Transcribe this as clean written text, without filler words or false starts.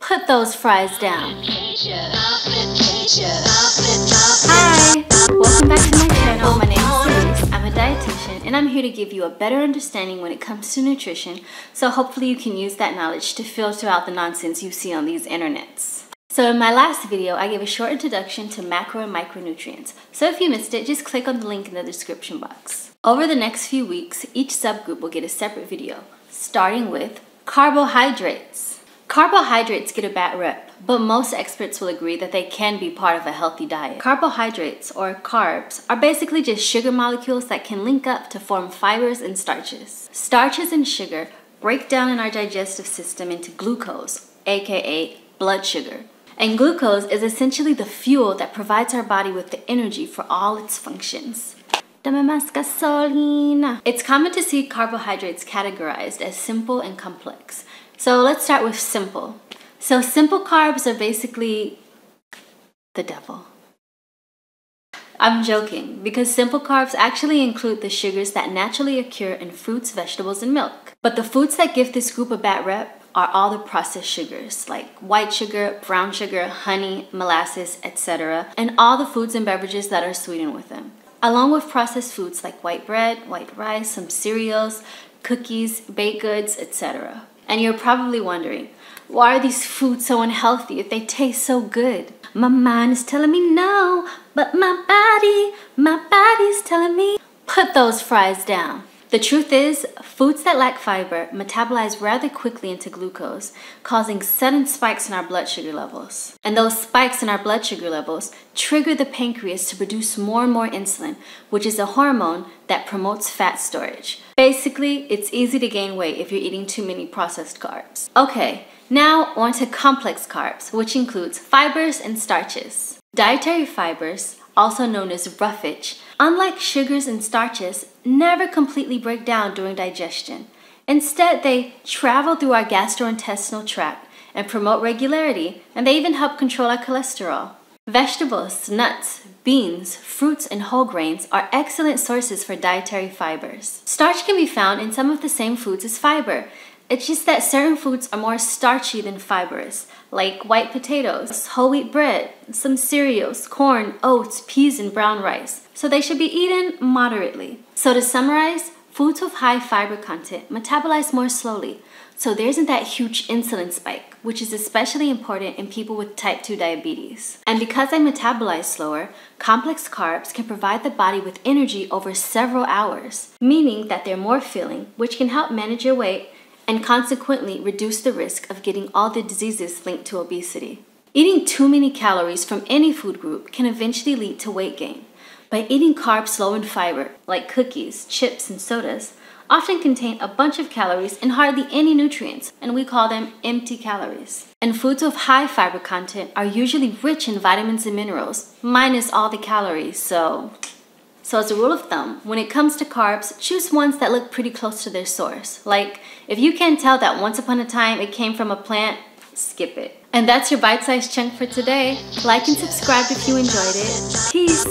Put those fries down. Hi! Welcome back to my channel. My name is Cerise. I'm a dietitian and I'm here to give you a better understanding when it comes to nutrition, so hopefully you can use that knowledge to filter out the nonsense you see on these internets. So in my last video, I gave a short introduction to macro and micronutrients. So if you missed it, just click on the link in the description box. Over the next few weeks, each subgroup will get a separate video, starting with carbohydrates. Carbohydrates get a bad rep, but most experts will agree that they can be part of a healthy diet. Carbohydrates, or carbs, are basically just sugar molecules that can link up to form fibers and starches. Starches and sugar break down in our digestive system into glucose, aka blood sugar. And glucose is essentially the fuel that provides our body with the energy for all its functions. Dame más gasolina. It's common to see carbohydrates categorized as simple and complex. So let's start with simple. So simple carbs are basically the devil. I'm joking, because simple carbs actually include the sugars that naturally occur in fruits, vegetables, and milk. But the foods that give this group a bad rep are all the processed sugars, like white sugar, brown sugar, honey, molasses, etc., and all the foods and beverages that are sweetened with them, along with processed foods like white bread, white rice, some cereals, cookies, baked goods, etc. And you're probably wondering, why are these foods so unhealthy if they taste so good? My mind is telling me no, but my body's telling me, put those fries down. The truth is, foods that lack fiber metabolize rather quickly into glucose, causing sudden spikes in our blood sugar levels. And those spikes in our blood sugar levels trigger the pancreas to produce more and more insulin, which is a hormone that promotes fat storage. Basically, it's easy to gain weight if you're eating too many processed carbs. Okay, now on to complex carbs, which includes fibers and starches. Dietary fibers, also known as roughage, unlike sugars and starches, never completely break down during digestion. Instead, they travel through our gastrointestinal tract and promote regularity, and they even help control our cholesterol. Vegetables, nuts, beans, fruits, and whole grains are excellent sources for dietary fibers. Starch can be found in some of the same foods as fiber. It's just that certain foods are more starchy than fibrous, like white potatoes, whole wheat bread, some cereals, corn, oats, peas, and brown rice. So they should be eaten moderately. So to summarize, foods with high fiber content metabolize more slowly, so there isn't that huge insulin spike, which is especially important in people with type 2 diabetes. And because they metabolize slower, complex carbs can provide the body with energy over several hours, meaning that they're more filling, which can help manage your weight and consequently reduce the risk of getting all the diseases linked to obesity. Eating too many calories from any food group can eventually lead to weight gain. But eating carbs low in fiber, like cookies, chips, and sodas, often contain a bunch of calories and hardly any nutrients, and we call them empty calories. And foods with high fiber content are usually rich in vitamins and minerals, minus all the calories, So as a rule of thumb, when it comes to carbs, choose ones that look pretty close to their source. Like, if you can't tell that once upon a time it came from a plant, skip it. And that's your bite-sized chunk for today. Like and subscribe if you enjoyed it. Peace!